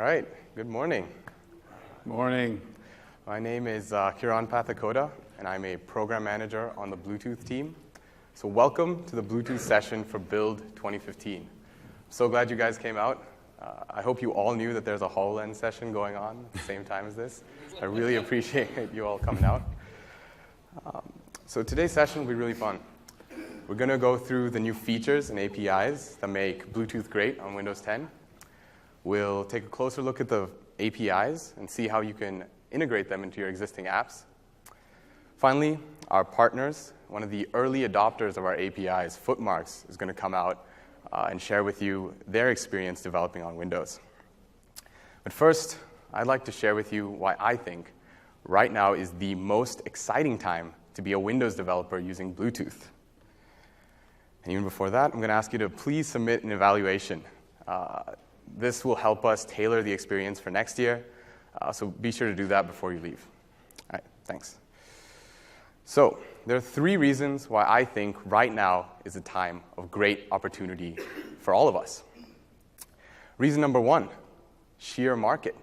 right, good morning. Morning. My name is Kiran Pathakoda, and I'm a program manager on the Bluetooth team. So welcome to the Bluetooth session for Build 2015. I'm so glad you guys came out. I hope you all knew that there's a HoloLens session going on at the same time as this. I really appreciate you all coming out. So today's session will be really fun. We're going to go through the new features and APIs that make Bluetooth great on Windows 10. We'll take a closer look at the APIs and see how you can integrate them into your existing apps. Finally, our partners, one of the early adopters of our APIs, FOOTMARKS, is going to come out and share with you their experience developing on Windows. But first, I'd like to share with you why I think right now is the most exciting time to be a Windows developer using Bluetooth. And even before that, I'm going to ask you to please submit an evaluation. This will help us tailor the experience for next year, so be sure to do that before you leave. All right, thanks. So there are 3 reasons why I think right now is a time of great opportunity for all of us. Reason number 1, sheer market.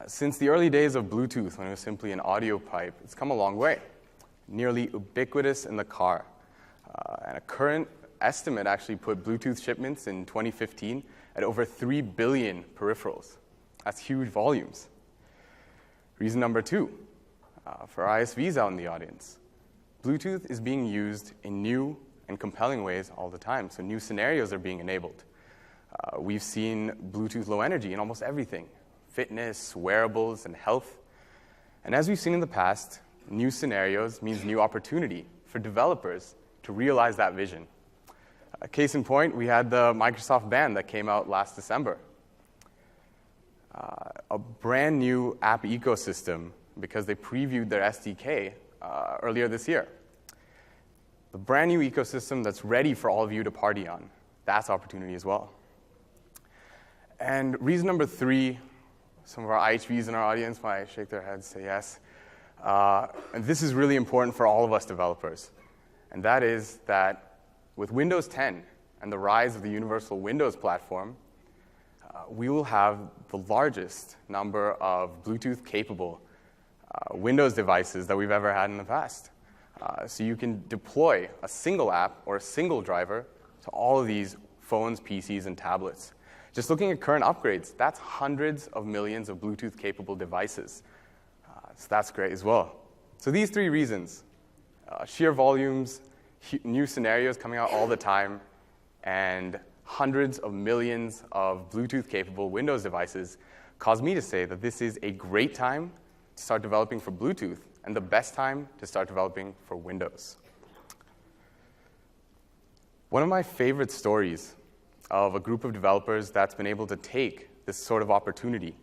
Since the early days of Bluetooth, when it was simply an audio pipe, it's come a long way. Nearly ubiquitous in the car. And a current estimate actually put Bluetooth shipments in 2015 at over 3 billion peripherals. That's huge volumes. Reason number 2, for ISVs out in the audience, Bluetooth is being used in new and compelling ways all the time, so new scenarios are being enabled. We've seen Bluetooth low energy in almost everything, fitness, wearables, and health. And as we've seen in the past, new scenarios means new opportunity for developers to realize that vision. Case in point, we had the Microsoft Band that came out last December. A brand new app ecosystem because they previewed their SDK earlier this year. The brand new ecosystem that's ready for all of you to party on. That's opportunity as well. And reason number 3, some of our IHVs in our audience might shake their heads, say yes. And this is really important for all of us developers. And that is that with Windows 10 and the rise of the Universal Windows platform, we will have the largest number of Bluetooth-capable Windows devices that we've ever had in the past. So you can deploy a single app or a single driver to all of these phones, PCs, and tablets. Just looking at current upgrades, that's hundreds of millions of Bluetooth-capable devices. So that's great as well. So these 3 reasons, sheer volumes, new scenarios coming out all the time, and hundreds of millions of Bluetooth-capable Windows devices cause me to say that this is a great time to start developing for Bluetooth and the best time to start developing for Windows. One of my favorite stories of a group of developers that's been able to take this sort of opportunity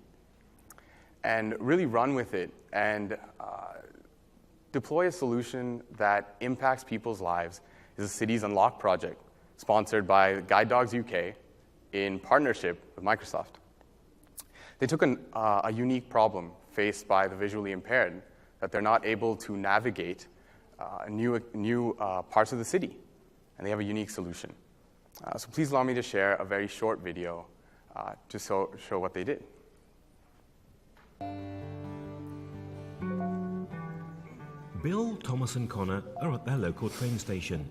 and really run with it and deploy a solution that impacts people's lives is the Cities Unlocked project, sponsored by Guide Dogs UK in partnership with Microsoft. They took a unique problem faced by the visually impaired, that they're not able to navigate new parts of the city, and they have a unique solution. So please allow me to share a very short video to show what they did. Bill, Thomas and Connor are at their local train station.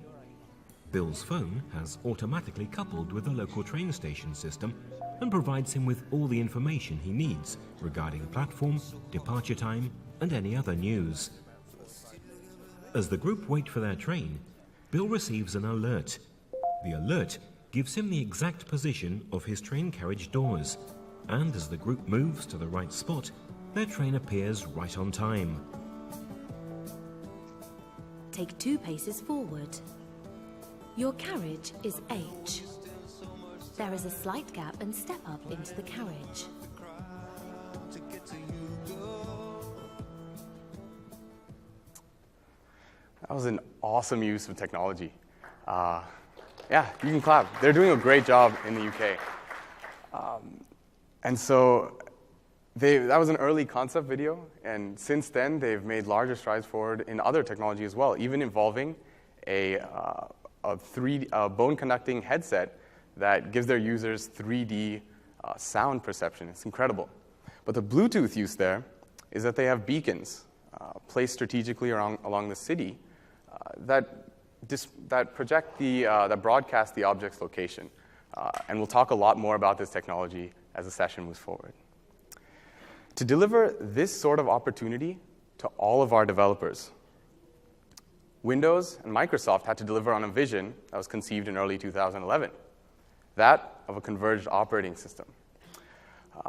Bill's phone has automatically coupled with the local train station system and provides him with all the information he needs regarding platform, departure time, and any other news. As the group wait for their train, Bill receives an alert. The alert gives him the exact position of his train carriage doors, and as the group moves to the right spot, their train appears right on time. Take 2 paces forward. Your carriage is H. There is a slight gap and step up into the carriage. That was an awesome use of technology. Yeah, you can clap. They're doing a great job in the UK. And so that was an early concept video, and since then they've made larger strides forward in other technology as well, even involving a bone conducting headset that gives their users 3D sound perception. It's incredible. But the Bluetooth use there is that they have beacons placed strategically along the city that broadcast the object's location. And we'll talk a lot more about this technology as the session moves forward. To deliver this sort of opportunity to all of our developers, Windows and Microsoft had to deliver on a vision that was conceived in early 2011, that of a converged operating system.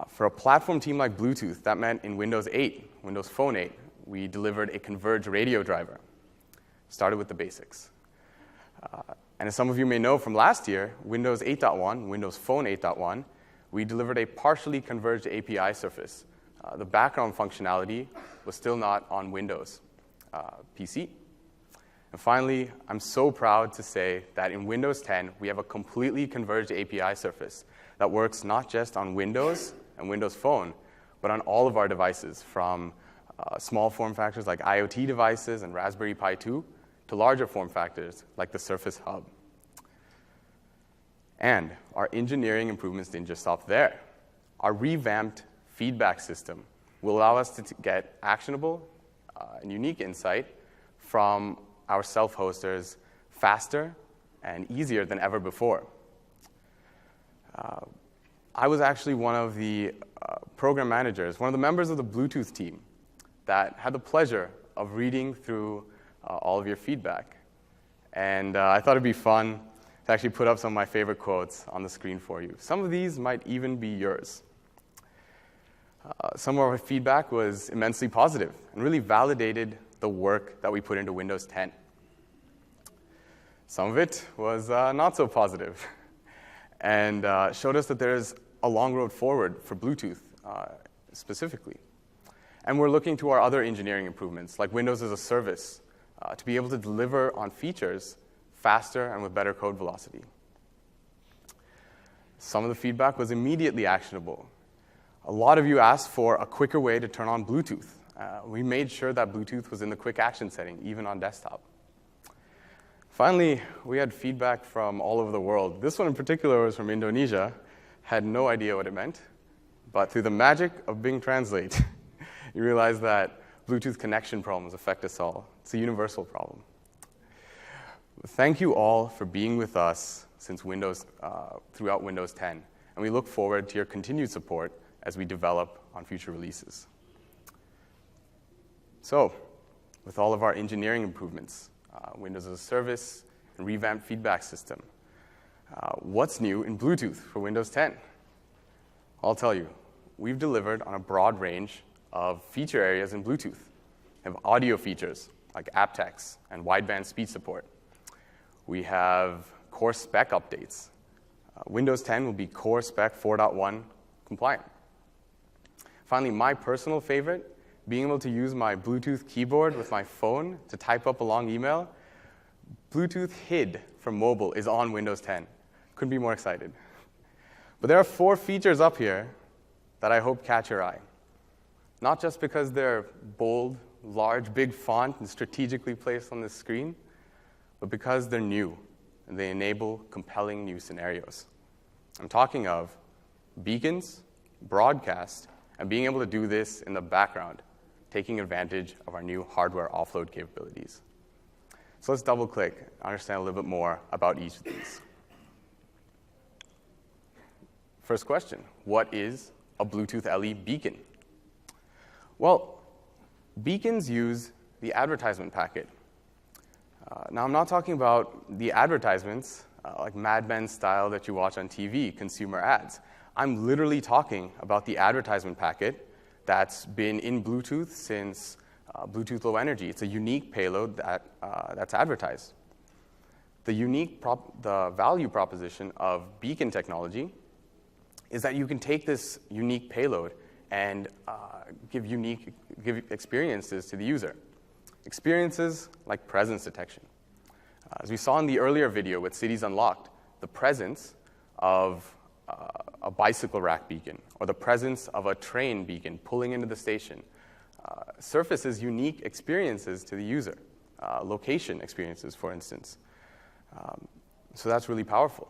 For a platform team like Bluetooth, that meant in Windows 8, Windows Phone 8, we delivered a converged radio driver. Started with the basics. And as some of you may know from last year, Windows 8.1, Windows Phone 8.1, we delivered a partially converged API surface. The background functionality was still not on Windows PC. And finally, I'm so proud to say that in Windows 10, we have a completely converged API surface that works not just on Windows and Windows Phone, but on all of our devices, from small form factors like IoT devices and Raspberry Pi 2 to larger form factors like the Surface Hub. And our engineering improvements didn't just stop there. Our revamped feedback system will allow us to get actionable and unique insight from our self-hosters faster and easier than ever before. I was actually one of the program managers, one of the members of the Bluetooth team that had the pleasure of reading through all of your feedback. And I thought it'd be fun to actually put up some of my favorite quotes on the screen for you. Some of these might even be yours. Some of our feedback was immensely positive and really validated the work that we put into Windows 10. Some of it was not so positive and showed us that there's a long road forward for Bluetooth specifically. And we're looking to our other engineering improvements, like Windows as a service, to be able to deliver on features faster and with better code velocity. Some of the feedback was immediately actionable. A lot of you asked for a quicker way to turn on Bluetooth. We made sure that Bluetooth was in the quick action setting, even on desktop. Finally, we had feedback from all over the world. This one in particular was from Indonesia. Had no idea what it meant. But through the magic of Bing Translate, you realize that Bluetooth connection problems affect us all. It's a universal problem. Thank you all for being with us since throughout Windows 10. And we look forward to your continued support as we develop on future releases. So, with all of our engineering improvements, Windows as a service, and revamped feedback system, what's new in Bluetooth for Windows 10? I'll tell you, we've delivered on a broad range of feature areas in Bluetooth. We have audio features like aptX and wideband speech support. We have core spec updates. Windows 10 will be core spec 4.1 compliant. Finally, my personal favorite, being able to use my Bluetooth keyboard with my phone to type up a long email. Bluetooth HID for mobile is on Windows 10. Couldn't be more excited. But there are 4 features up here that I hope catch your eye. Not just because they're bold, large, big font and strategically placed on the screen, but because they're new and they enable compelling new scenarios. I'm talking of beacons, broadcast, and being able to do this in the background, taking advantage of our new hardware offload capabilities. So let's double-click and understand a little bit more about each of these. First question, what is a Bluetooth LE beacon? Well, beacons use the advertisement packet. Now, I'm not talking about the advertisements, like Mad Men style that you watch on TV, consumer ads. I'm literally talking about the advertisement packet that's been in Bluetooth since Bluetooth Low Energy. It's a unique payload that's advertised. The value proposition of beacon technology is that you can take this unique payload and give experiences to the user. Experiences like presence detection. As we saw in the earlier video with Cities Unlocked, the presence of a bicycle rack beacon or the presence of a train beacon pulling into the station surfaces unique experiences to the user, location experiences, for instance. So that's really powerful.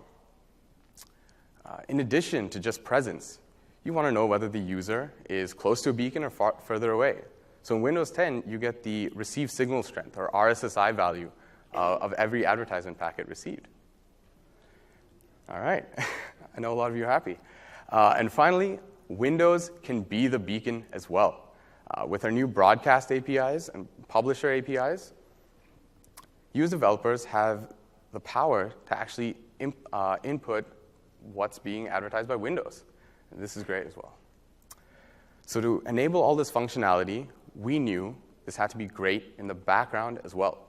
In addition to just presence, you want to know whether the user is close to a beacon or further away. So in Windows 10, you get the received signal strength, or RSSI value, of every advertisement packet received. All right. I know a lot of you are happy. And finally, Windows can be the beacon as well. With our new broadcast APIs and publisher APIs, you as developers have the power to actually input what's being advertised by Windows. And this is great as well. So to enable all this functionality, we knew this had to be great in the background as well.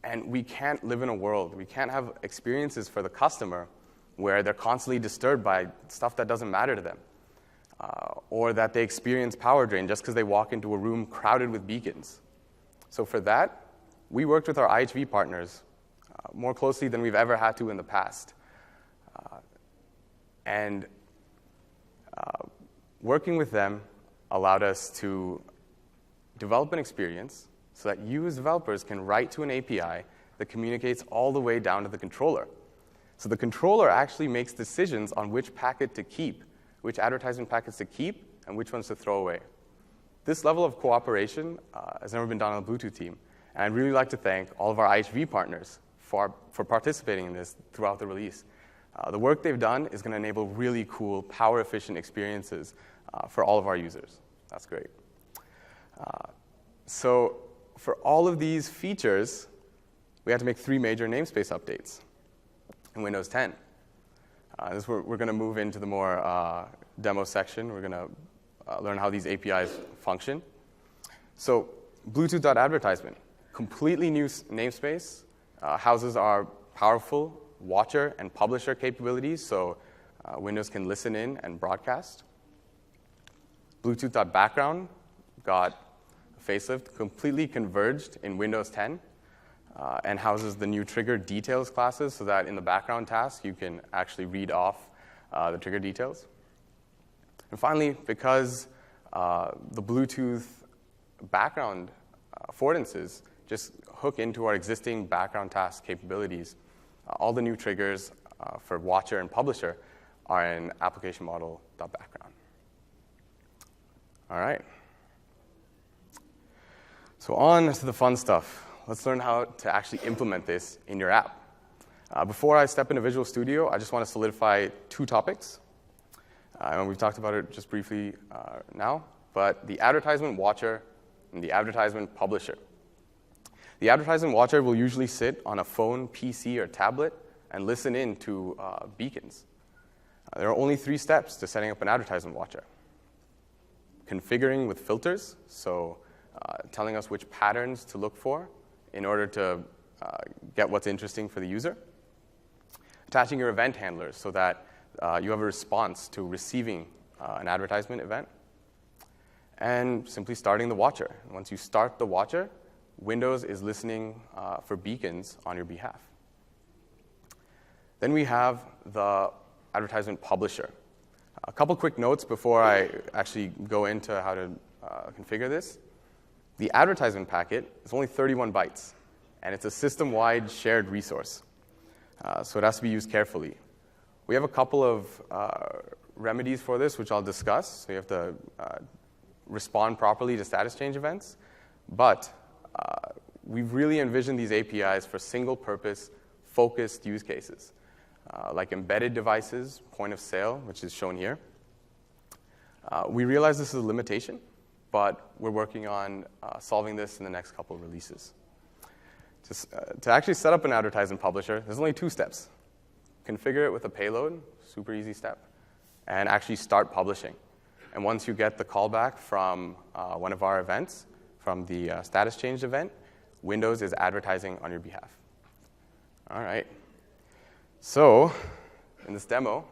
And we can't live in a world, we can't have experiences for the customer where they're constantly disturbed by stuff that doesn't matter to them, or that they experience power drain just because they walk into a room crowded with beacons. So for that, we worked with our IHV partners more closely than we've ever had to in the past. And working with them allowed us to develop an experience so that you as developers can write to an API that communicates all the way down to the controller. So the controller actually makes decisions on which packet to keep, which advertisement packets to keep, and which ones to throw away. This level of cooperation has never been done on the Bluetooth team. And I'd really like to thank all of our IHV partners for participating in this throughout the release. The work they've done is going to enable really cool, power-efficient experiences for all of our users. That's great. So for all of these features, we had to make 3 major namespace updates in Windows 10. We're going to move into the more demo section. We're going to learn how these APIs function. So Bluetooth.advertisement, completely new namespace, houses our powerful watcher and publisher capabilities, so Windows can listen in and broadcast. Bluetooth.background got a facelift, completely converged in Windows 10, and houses the new trigger details classes so that in the background task you can actually read off the trigger details. And finally, because the Bluetooth background affordances just hook into our existing background task capabilities, all the new triggers for watcher and publisher are in application model.background. All right. So on to the fun stuff. Let's learn how to actually implement this in your app. Before I step into Visual Studio, I just want to solidify 2 topics. And we've talked about it just briefly now, but the Advertisement Watcher and the Advertisement Publisher. The Advertisement Watcher will usually sit on a phone, PC, or tablet and listen in to beacons. There are only 3 steps to setting up an Advertisement Watcher. Configuring with filters, so telling us which patterns to look for in order to get what's interesting for the user. Attaching your event handlers so that you have a response to receiving an advertisement event. And simply starting the watcher. Once you start the watcher, Windows is listening for beacons on your behalf. Then we have the advertisement publisher. A couple quick notes before I actually go into how to configure this. The advertisement packet is only 31 bytes, and it's a system-wide shared resource. So it has to be used carefully. We have a couple of remedies for this, which I'll discuss. So you have to respond properly to status change events. But we've really envisioned these APIs for single-purpose, focused use cases, like embedded devices, point of sale, which is shown here. We realize this is a limitation, but we're working on solving this in the next couple of releases. To actually set up an advertisement publisher, there's only 2 steps. Configure it with a payload, super easy step, and actually start publishing. And once you get the callback from one of our events, from the status change event, Windows is advertising on your behalf. All right. So in this demo,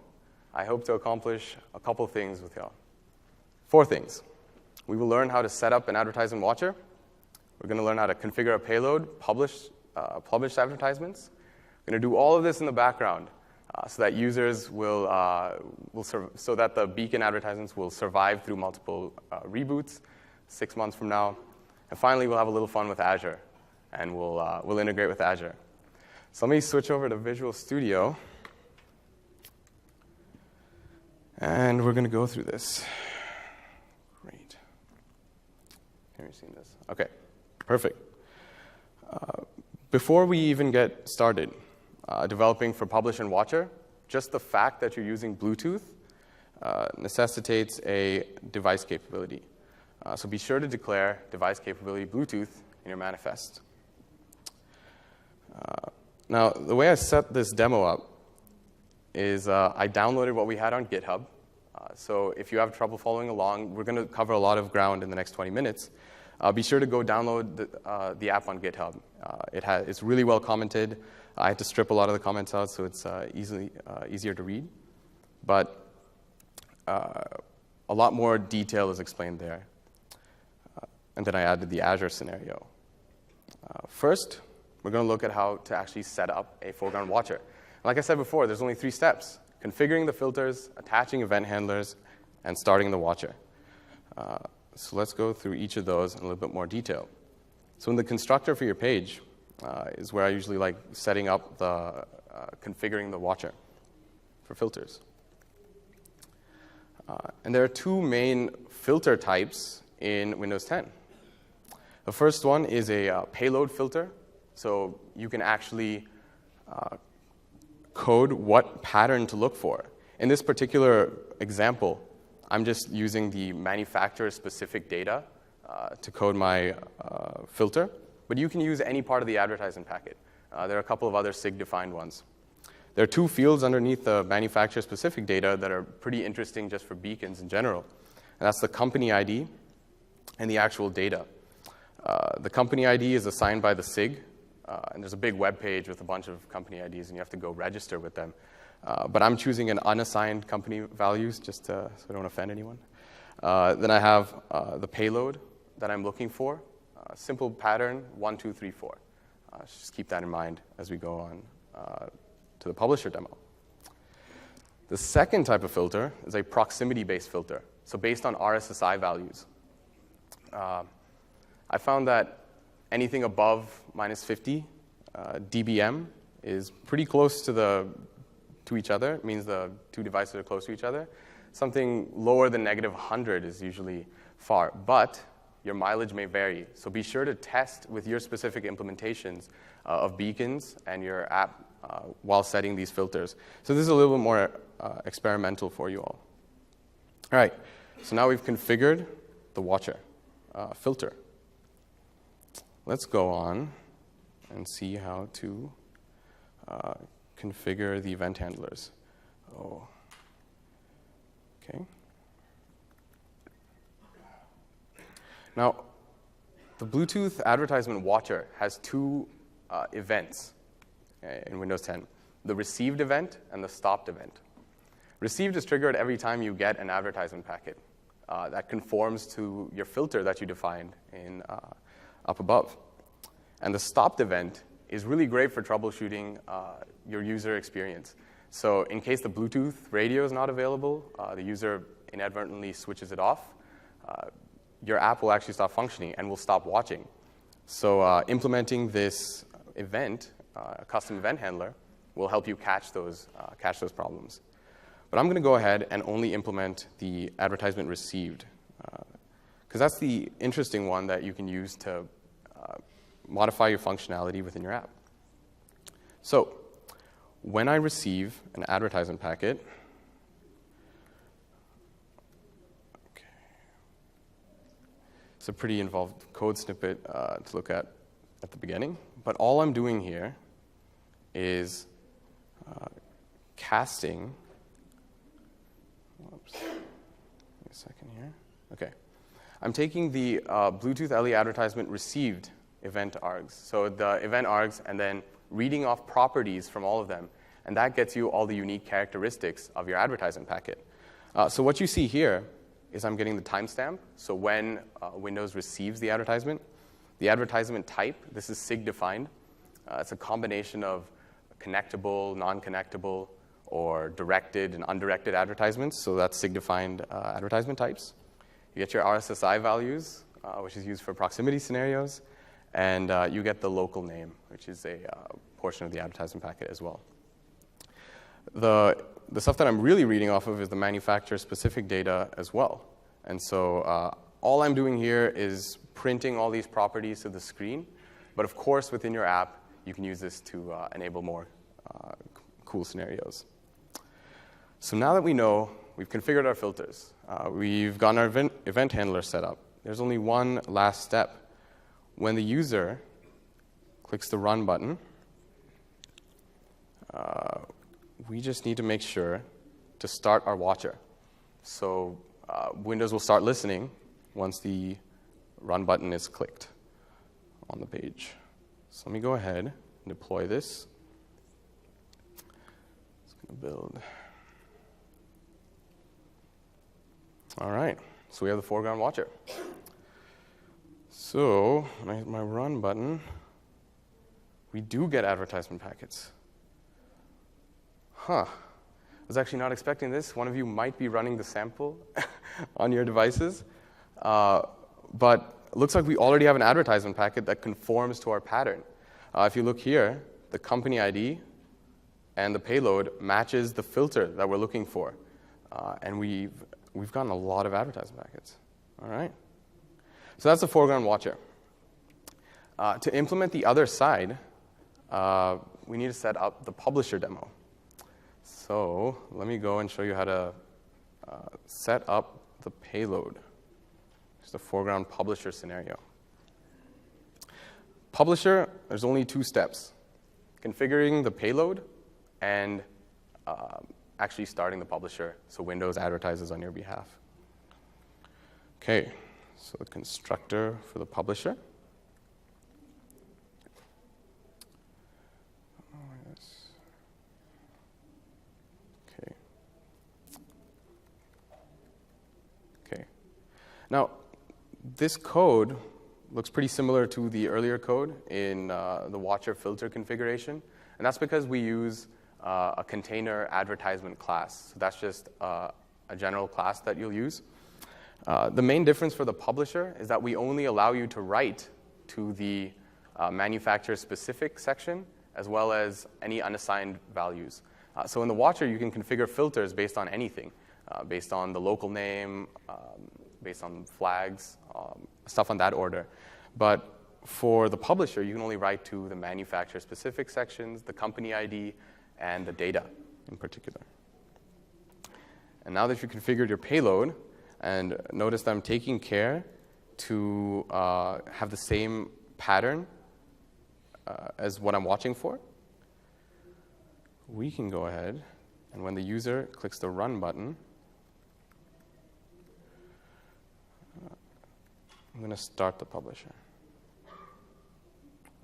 I hope to accomplish a couple things with y'all. 4 things. We will learn how to set up an advertisement watcher. We're going to learn how to configure a payload, publish advertisements. We're going to do all of this in the background so that users so that the beacon advertisements will survive through multiple reboots 6 months from now. And finally, we'll have a little fun with Azure, and we'll integrate with Azure. So let me switch over to Visual Studio. And we're going to go through this. Great. Have you seen this? Okay, perfect. Before we even get started developing for Publish and Watcher, just the fact that you're using Bluetooth necessitates a device capability. So be sure to declare device capability Bluetooth in your manifest. Now, the way I set this demo up is I downloaded what we had on GitHub. So if you have trouble following along, we're going to cover a lot of ground in the next 20 minutes. Be sure to go download the app on GitHub. It's really well commented. I had to strip a lot of the comments out, so it's easier to read. But a lot more detail is explained there. And then I added the Azure scenario. First, we're going to look at how to actually set up a foreground watcher. Like I said before, there's only 3 steps: configuring the filters, attaching event handlers, and starting the watcher. So let's go through each of those in a little bit more detail. So in the constructor for your page is where I usually like setting up the configuring the watcher for filters. And there are 2 main filter types in Windows 10. The first one is a payload filter. So you can actually code what pattern to look for. In this particular example, I'm just using the manufacturer-specific data to code my filter. But you can use any part of the advertisement packet. There are a couple of other SIG-defined ones. There are 2 fields underneath the manufacturer-specific data that are pretty interesting just for beacons in general. And that's the company ID and the actual data. The company ID is assigned by the SIG. And there's a big web page with a bunch of company IDs, and you have to go register with them. But I'm choosing an unassigned company values just so I don't offend anyone. Then I have the payload that I'm looking for. Simple pattern, 1, 2, 3, 4. Just keep that in mind as we go on to the publisher demo. The second type of filter is a proximity-based filter, so based on RSSI values. I found that anything above -50 dBm is pretty close to each other. It means the 2 devices are close to each other. Something lower than -100 is usually far, but your mileage may vary. So be sure to test with your specific implementations of beacons and your app while setting these filters. So this is a little bit more experimental for you all. All right, so now we've configured the watcher filter. Let's go on and see how to configure the event handlers. Oh, okay. Now, the Bluetooth Advertisement Watcher has 2 events in Windows 10, the received event and the stopped event. Received is triggered every time you get an advertisement packet that conforms to your filter that you defined in up above. And the stopped event is really great for troubleshooting your user experience. So in case the Bluetooth radio is not available, the user inadvertently switches it off, your app will actually stop functioning and will stop watching. So implementing this event, a custom event handler, will help you catch those problems. But I'm going to go ahead and only implement the advertisement received, because that's the interesting one that you can use to modify your functionality within your app. So when I receive an advertisement packet, okay, it's a pretty involved code snippet to look at the beginning, but all I'm doing here is casting. Whoops. Give me a second here. Okay. I'm taking the Bluetooth LE advertisement received event args. So the event args, and then reading off properties from all of them. And that gets you all the unique characteristics of your advertisement packet. So what you see here is I'm getting the timestamp. So when Windows receives the advertisement type, this is SIG defined. It's a combination of connectable, non-connectable, or directed and undirected advertisements. So that's SIG defined advertisement types. You get your RSSI values, which is used for proximity scenarios. And you get the local name, which is a portion of the advertisement packet as well. The the stuff that I'm really reading off of is the manufacturer-specific data as well. And so all I'm doing here is printing all these properties to the screen. But of course, within your app, you can use this to enable more cool scenarios. So now that we know, we've configured our filters, we've gotten our event handler set up, there's only one last step. When the user clicks the Run button, we just need to make sure to start our watcher. So Windows will start listening once the Run button is clicked on the page. So let me go ahead and deploy this. It's going to build. All right, so we have the foreground watcher. So when I hit my Run button, we do get advertisement packets. I was actually not expecting this. One of you might be running the sample on your devices. But it looks like we already have an advertisement packet that conforms to our pattern. If you look here, the company ID and the payload matches the filter that we're looking for. And we've gotten a lot of advertisement packets. All right. So that's the foreground watcher. To implement the other side, we need to set up the publisher demo. So let me go and show you how to set up the payload. It's the foreground publisher scenario. Publisher, there's only two steps: configuring the payload and actually starting the publisher so Windows advertises on your behalf. Okay, so the constructor for the publisher. Now, this code looks pretty similar to the earlier code in the watcher filter configuration, and that's because we use a container advertisement class. So that's just a general class that you'll use. The main difference for the publisher is that we only allow you to write to the manufacturer-specific section as well as any unassigned values. So in the watcher, you can configure filters based on anything, based on the local name, based on flags, stuff on that order. But for the publisher, you can only write to the manufacturer-specific sections, the company ID, and the data in particular. And now that you've configured your payload, and notice that I'm taking care to have the same pattern as what I'm watching for, we can go ahead, and when the user clicks the Run button, I'm going to start the publisher.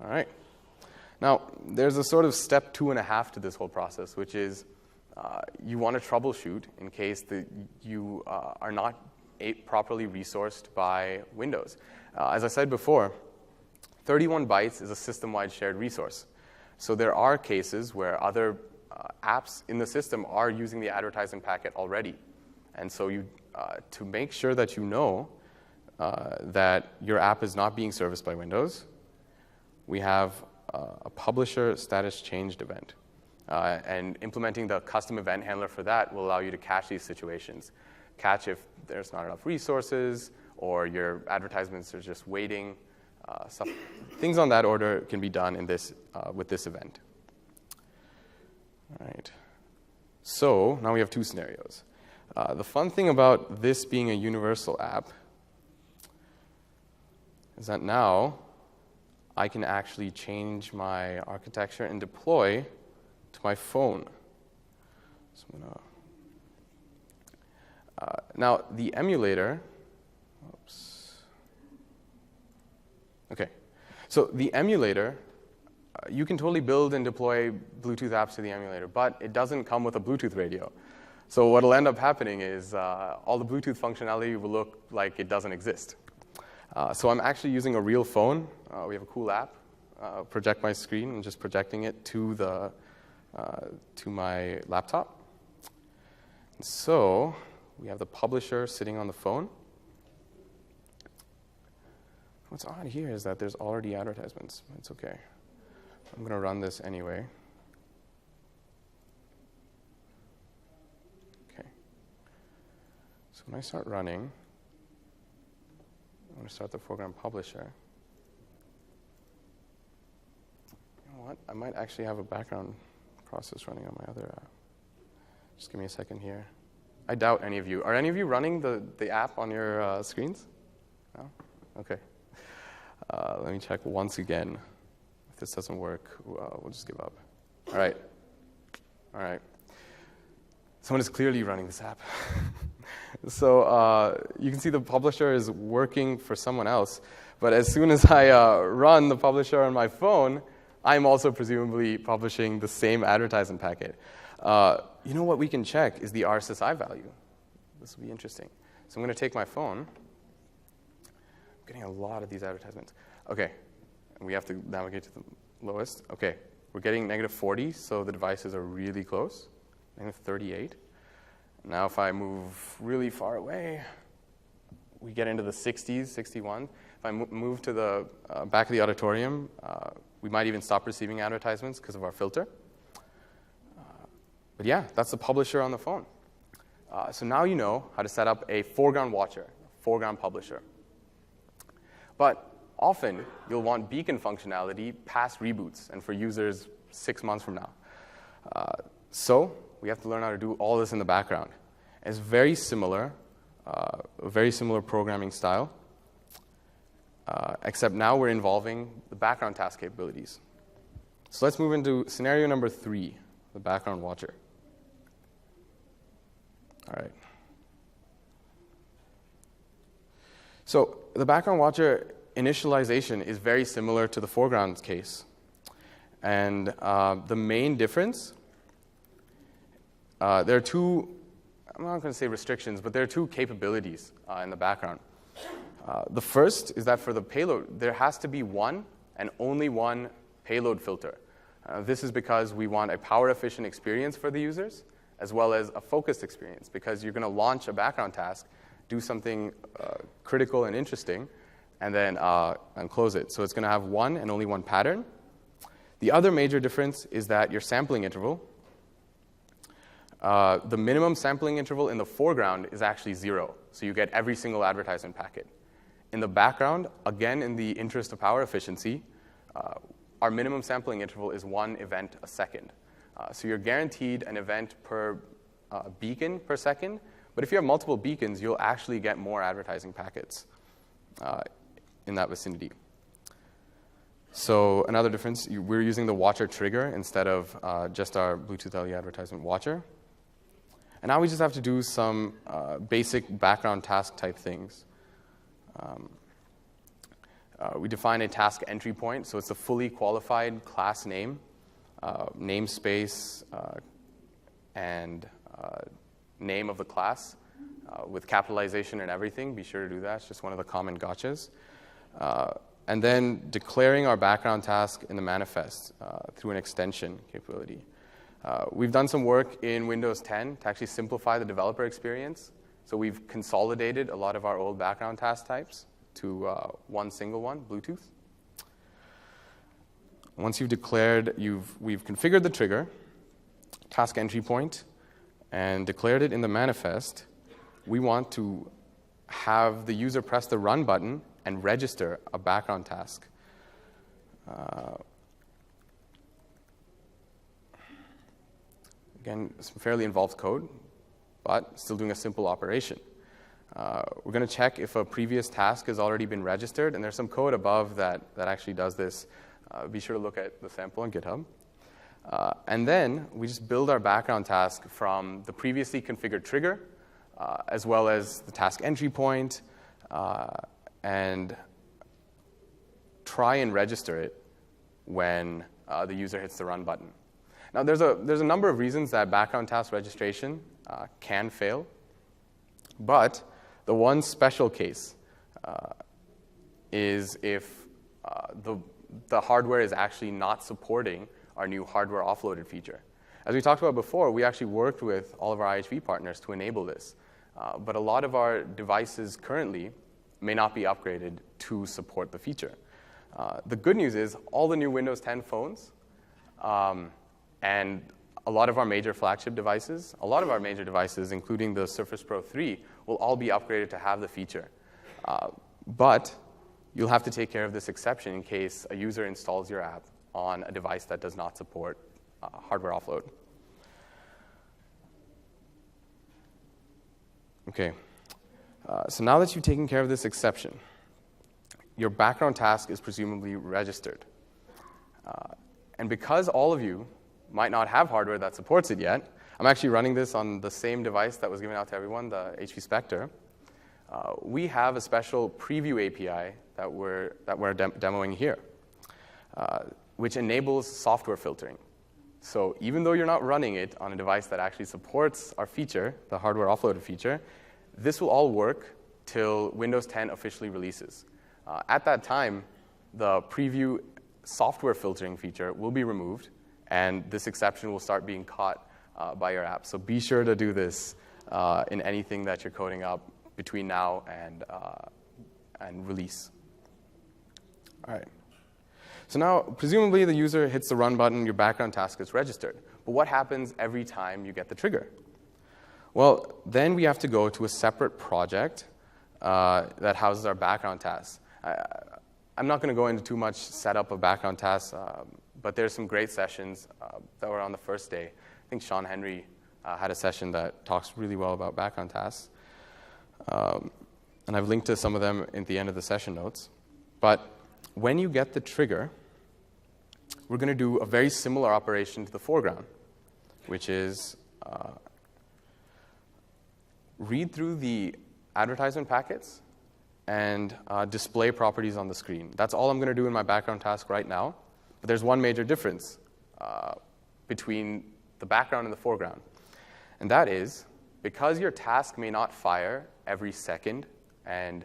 All right. Now, there's a sort of step 2.5 to this whole process, which is you want to troubleshoot in case you are not properly resourced by Windows. As I said before, 31 bytes is a system-wide shared resource. So there are cases where other apps in the system are using the advertising packet already. And so to make sure that you know that your app is not being serviced by Windows, we have a publisher status changed event. And implementing the custom event handler for that will allow you to catch these situations. Catch if there's not enough resources or your advertisements are just waiting. Things on that order can be done in this, with this event. All right. So now we have two scenarios. The fun thing about this being a universal app is that now I can actually change my architecture and deploy to my phone. So I'm gonna, now the emulator, okay. So the emulator, you can totally build and deploy Bluetooth apps to the emulator, but it doesn't come with a Bluetooth radio. So what will end up happening is all the Bluetooth functionality will look like it doesn't exist. So I'm actually using a real phone. We have a cool app, project my screen, and just projecting it to my laptop. And so we have the publisher sitting on the phone. What's odd here is that there's already advertisements. It's okay. I'm going to run this anyway. when I start running, I'm going to start the program publisher. You know what? I might actually have a background process running on my other app. Just give me a second here. I doubt any of you. Are any of you running the app on your screens? No? Okay. Let me check once again. If this doesn't work, we'll just give up. All right. Someone is clearly running this app. So you can see the publisher is working for someone else. But as soon as I run the publisher on my phone, I'm also presumably publishing the same advertisement packet. You know what we can check is the RSSI value. This will be interesting. So I'm going to take my phone. I'm getting a lot of these advertisements. Okay, and we have to navigate to the lowest. Okay, we're getting -40, so the devices are really close. -38. Now if I move really far away, we get into the 60s, 61. If I move to the back of the auditorium, we might even stop receiving advertisements because of our filter. But yeah, that's the publisher on the phone. So now you know how to set up a foreground watcher, foreground publisher. But often, you'll want beacon functionality past reboots and for users 6 months from now. So we have to learn how to do all this in the background. It's very similar, a very similar programming style, except now we're involving the background task capabilities. So let's move into scenario number 3, the background watcher. All right. So the background watcher initialization is very similar to the foreground case. And the main difference, there are two, I'm not going to say restrictions, but there are 2 capabilities in the background. The first is that for the payload, there has to be one and only one payload filter. This is because we want a power-efficient experience for the users, as well as a focused experience, because you're going to launch a background task, do something critical and interesting, and then close it. So it's going to have one and only one pattern. The other major difference is that your sampling interval, the minimum sampling interval in the foreground is actually 0. So you get every single advertisement packet. In the background, again, in the interest of power efficiency, our minimum sampling interval is 1 event a second. So you're guaranteed an event per beacon per second. But if you have multiple beacons, you'll actually get more advertising packets in that vicinity. So another difference, we're using the watcher trigger instead of just our Bluetooth LE advertisement watcher. And now we just have to do some basic background task type things. We define a task entry point, so it's a fully qualified class name, namespace, and name of the class with capitalization and everything. Be sure to do that. It's just one of the common gotchas. And then declaring our background task in the manifest through an extension capability. We've done some work in Windows 10 to actually simplify the developer experience. So we've consolidated a lot of our old background task types to one single one, Bluetooth. Once you've declared, we've configured the trigger, task entry point, and declared it in the manifest, we want to have the user press the run button and register a background task. Again, some fairly involved code, but still doing a simple operation. We're going to check if a previous task has already been registered, and there's some code above that actually does this. Be sure to look at the sample on GitHub. And then we just build our background task from the previously configured trigger, as well as the task entry point, and try and register it when the user hits the run button. Now, there's a number of reasons that background task registration can fail, but the one special case is if the hardware is actually not supporting our new hardware offloaded feature. As we talked about before, we actually worked with all of our IHV partners to enable this. But a lot of our devices currently may not be upgraded to support the feature. The good news is all the new Windows 10 phones and a lot of our major flagship devices, including the Surface Pro 3, will all be upgraded to have the feature. But you'll have to take care of this exception in case a user installs your app on a device that does not support hardware offload. Okay, so now that you've taken care of this exception, your background task is presumably registered. And because all of you might not have hardware that supports it yet, I'm actually running this on the same device that was given out to everyone, the HP Spectre. We have a special preview API that we're demoing here, which enables software filtering. So even though you're not running it on a device that actually supports our feature, the hardware offloaded feature, this will all work till Windows 10 officially releases. At that time, the preview software filtering feature will be removed, and this exception will start being caught by your app. So be sure to do this in anything that you're coding up between now and release. All right. So now, presumably, the user hits the run button, your background task is registered. But what happens every time you get the trigger? Well, then we have to go to a separate project that houses our background tasks. I'm not going to go into too much setup of background tasks, but there's some great sessions that were on the first day. I think Sean Henry had a session that talks really well about background tasks. And I've linked to some of them at the end of the session notes. But when you get the trigger, we're going to do a very similar operation to the foreground, which is read through the advertisement packets and display properties on the screen. That's all I'm going to do in my background task right now. But there's one major difference between the background and the foreground. And that is, because your task may not fire every second and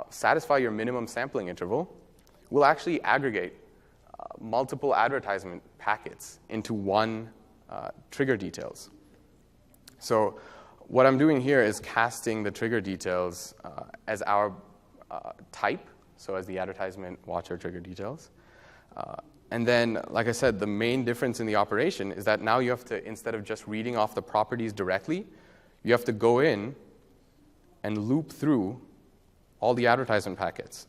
satisfy your minimum sampling interval, we'll actually aggregate multiple advertisement packets into one trigger details. So what I'm doing here is casting the trigger details as our type, so as the Advertisement Watcher trigger details. And then, like I said, the main difference in the operation is that now you have to, instead of just reading off the properties directly, you have to go in and loop through all the advertisement packets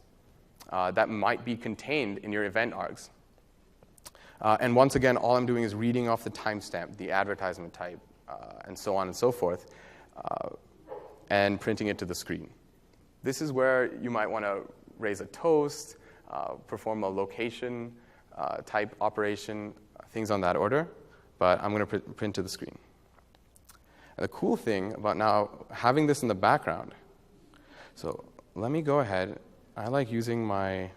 that might be contained in your event args. And once again, all I'm doing is reading off the timestamp, the advertisement type, and so on and so forth, and printing it to the screen. This is where you might want to raise a toast, perform a location type operation, things on that order, but I'm going to print to the screen. And the cool thing about now having this in the background, so let me go ahead. I like using my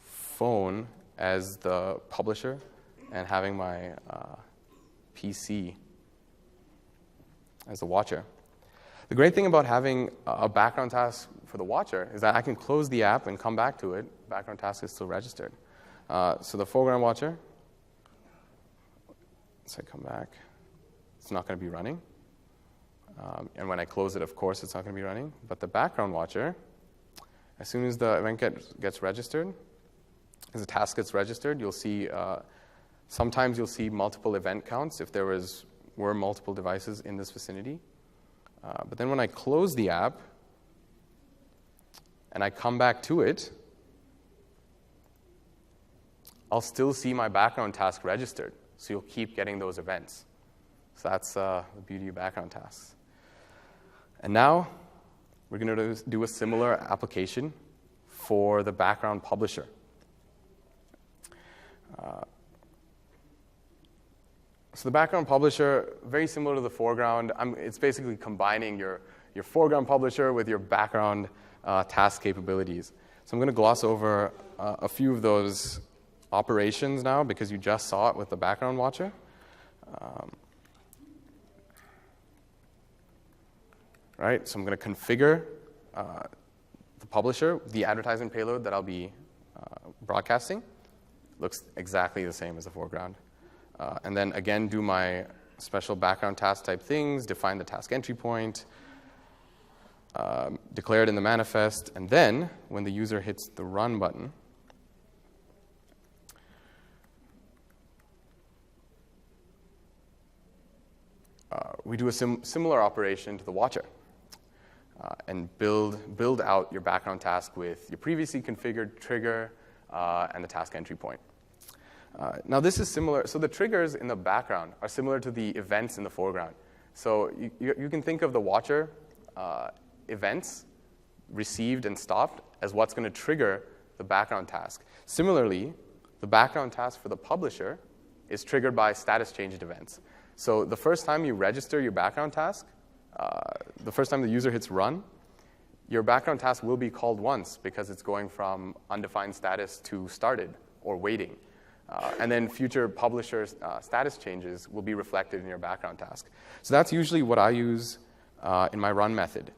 phone as the publisher and having my PC as the watcher. The great thing about having a background task for the watcher is that I can close the app and come back to it. Background task is still registered. So the foreground watcher, so I come back, it's not going to be running. And when I close it, of course, it's not going to be running. But the background watcher, as soon as the event gets registered, as the task gets registered, you'll see, sometimes you'll see multiple event counts if there were multiple devices in this vicinity. But then when I close the app and I come back to it, I'll still see my background task registered. So you'll keep getting those events. So that's the beauty of background tasks. And now we're going to do a similar application for the background publisher. So the background publisher, very similar to the foreground. It's basically combining your foreground publisher with your background task capabilities. So I'm going to gloss over a few of those operations now because you just saw it with the background watcher. Right, so I'm going to configure the publisher, the advertisement payload that I'll be broadcasting. Looks exactly the same as the foreground. And then again, do my special background task type things, define the task entry point, declare it in the manifest, and then when the user hits the run button, we do a similar operation to the watcher and build out your background task with your previously configured trigger and the task entry point. Now this is similar. So the triggers in the background are similar to the events in the foreground. So you can think of the watcher events received and stopped as what's going to trigger the background task. Similarly, the background task for the publisher is triggered by status changed events. So the first time you register your background task, the first time the user hits run, your background task will be called once because it's going from undefined status to started or waiting. And then future publisher status changes will be reflected in your background task. So that's usually what I use in my run method.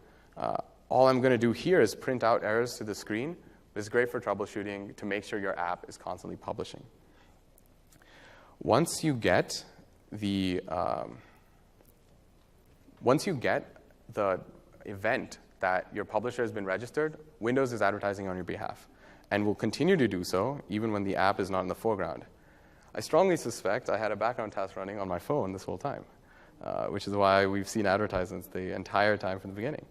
All I'm going to do here is print out errors to the screen, but it's great for troubleshooting to make sure your app is constantly publishing. Once you get the event that your publisher has been registered, Windows is advertising on your behalf and will continue to do so even when the app is not in the foreground. I strongly suspect I had a background task running on my phone this whole time, which is why we've seen advertisements the entire time from the beginning.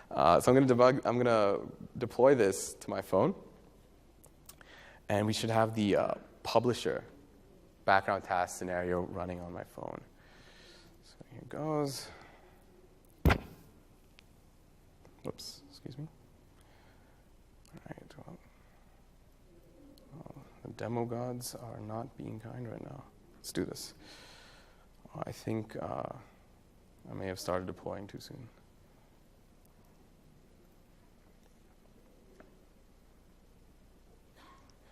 So I'm going to deploy this to my phone, and we should have the publisher background task scenario running on my phone. So here goes. Whoops, excuse me. All right, well, the demo gods are not being kind right now. Let's do this. I think I may have started deploying too soon.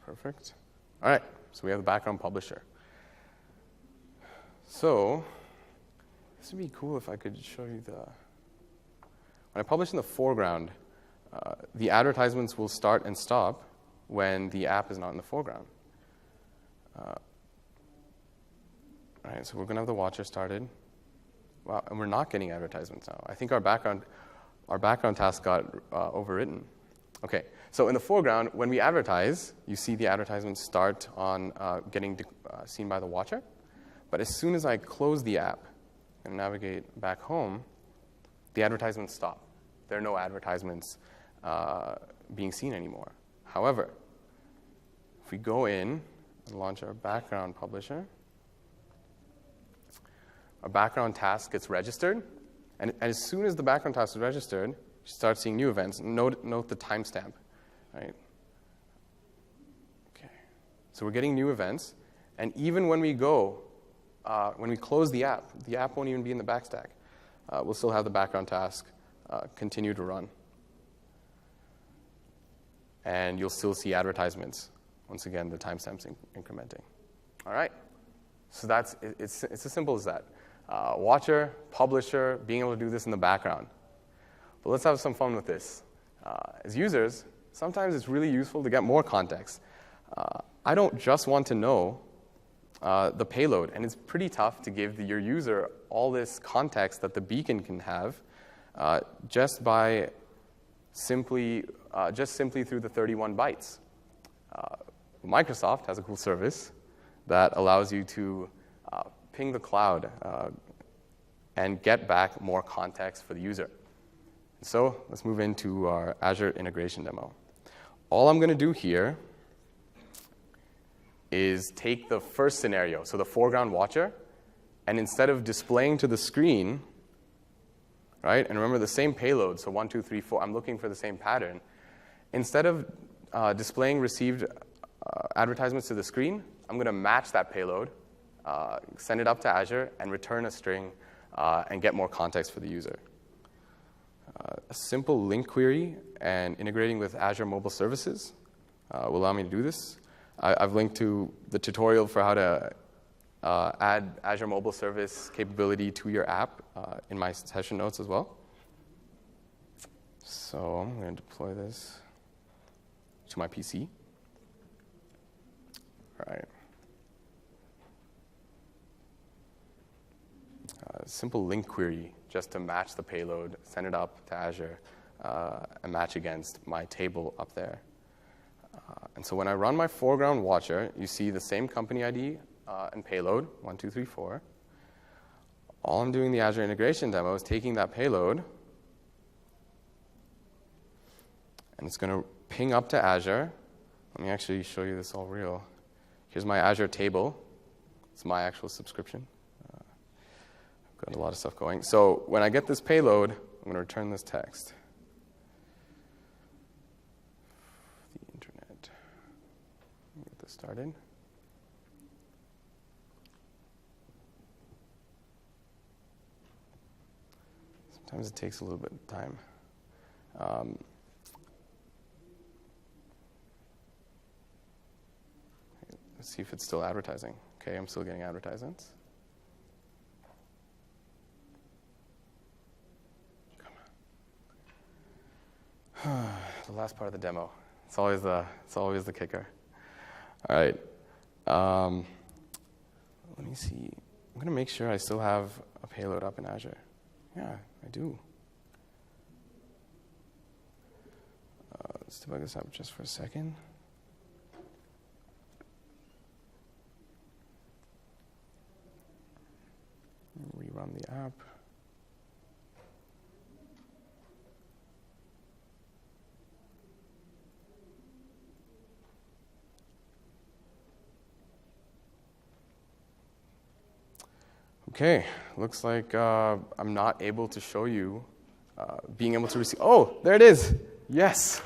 Perfect. All right, so we have the background publisher. So this would be cool if I could show you when I publish in the foreground, the advertisements will start and stop when the app is not in the foreground. All right, so we're going to have the watcher started. Wow, and we're not getting advertisements now. I think our background task got overwritten. Okay, so in the foreground, when we advertise, you see the advertisements start on getting seen by the watcher. But as soon as I close the app and navigate back home, the advertisements stop. There are no advertisements being seen anymore. However, if we go in and launch our background publisher, our background task gets registered. And as soon as the background task is registered, you start seeing new events. Note the timestamp, right? Okay. So we're getting new events. And even when we close the app won't even be in the backstack. We'll still have the background task continue to run. And you'll still see advertisements. Once again, the timestamp's incrementing. All right. So it's as simple as that. Watcher, publisher, being able to do this in the background. But let's have some fun with this. As users, sometimes it's really useful to get more context. I don't just want to know the payload, and it's pretty tough to give your user all this context that the beacon can have just simply through the 31 bytes. Microsoft has a cool service that allows you to ping the cloud and get back more context for the user. So let's move into our Azure integration demo. All I'm going to do here is take the first scenario, so the foreground watcher, and instead of displaying to the screen, right, and remember the same payload, so 1, 2, 3, 4, I'm looking for the same pattern. Instead of displaying received advertisements to the screen, I'm going to match that payload, send it up to Azure, and return a string and get more context for the user. A simple link query and integrating with Azure Mobile Services will allow me to do this. I've linked to the tutorial for how to add Azure Mobile Service capability to your app in my session notes as well. So I'm going to deploy this to my PC. All right. Simple link query just to match the payload, send it up to Azure, and match against my table up there. And so when I run my foreground watcher, you see the same company ID and payload, 1, 2, 3, 4. all I'm doing in the Azure integration demo is taking that payload, and it's going to ping up to Azure. Let me actually show you this all real. Here's my Azure table. It's my actual subscription. I've got a lot of stuff going. So when I get this payload, I'm going to return this text. The internet. Let me get this started. Sometimes it takes a little bit of time. Let's see if it's still advertising. Okay, I'm still getting advertisements. Come on. The last part of the demo. It's always the kicker. All right. Let me see. I'm going to make sure I still have a payload up in Azure. Yeah, I do. Let's debug this up just for a second. Rerun the app. Okay, looks like I'm not able to show you being able to receive. Oh, there it is. Yes.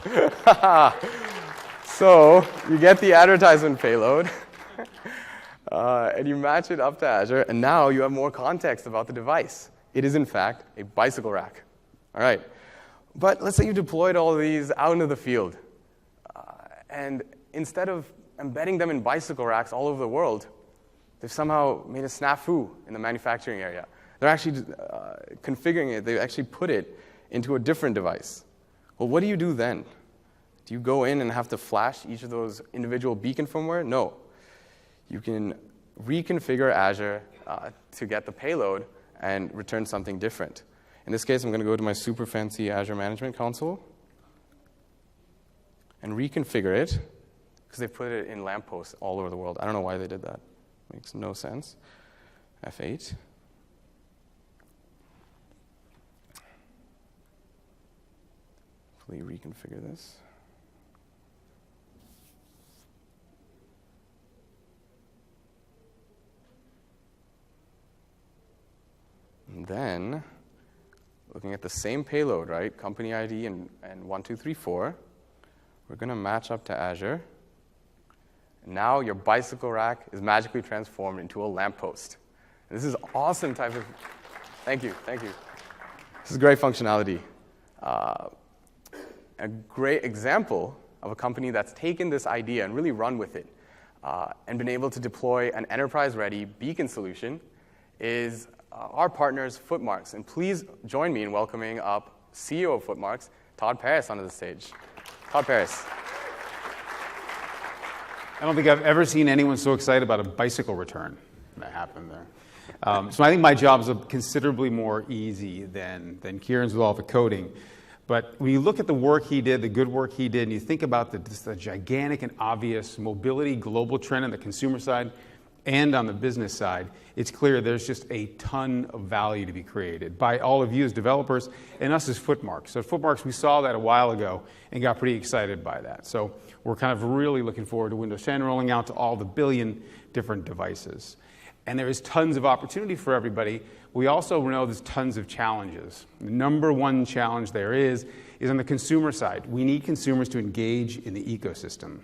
So you get the advertisement payload, and you match it up to Azure, and now you have more context about the device. It is, in fact, a bicycle rack. All right. But let's say you deployed all of these out into the field, and instead of embedding them in bicycle racks all over the world, they've somehow made a snafu in the manufacturing area. They're actually configuring it. They actually put it into a different device. Well, what do you do then? Do you go in and have to flash each of those individual beacon firmware? No. You can reconfigure Azure to get the payload and return something different. In this case, I'm going to go to my super fancy Azure Management Console and reconfigure it, because they put it in lampposts all over the world. I don't know why they did that. Makes no sense. F8. Hopefully reconfigure this. And then, looking at the same payload, right? Company ID and 1234, we're going to match up to Azure. Now your bicycle rack is magically transformed into a lamppost. And this is awesome type of... Thank you. This is great functionality. A great example of a company that's taken this idea and really run with it and been able to deploy an enterprise-ready beacon solution is our partners, FOOTMARKS. And please join me in welcoming up CEO of FOOTMARKS, Todd Paris, onto the stage. Todd Paris. I don't think I've ever seen anyone so excited about a bicycle return that happened there. So I think my job is considerably more easy than Kieran's with all the coding. But when you look at the work he did, the good work he did, and you think about the gigantic and obvious mobility global trend on the consumer side and on the business side, it's clear there's just a ton of value to be created by all of you as developers and us as FOOTMARKS. So at FOOTMARKS, we saw that a while ago and got pretty excited by that. So we're kind of really looking forward to Windows 10 rolling out to all the billion different devices. And there is tons of opportunity for everybody. We also know there's tons of challenges. The number one challenge there is on the consumer side. We need consumers to engage in the ecosystem.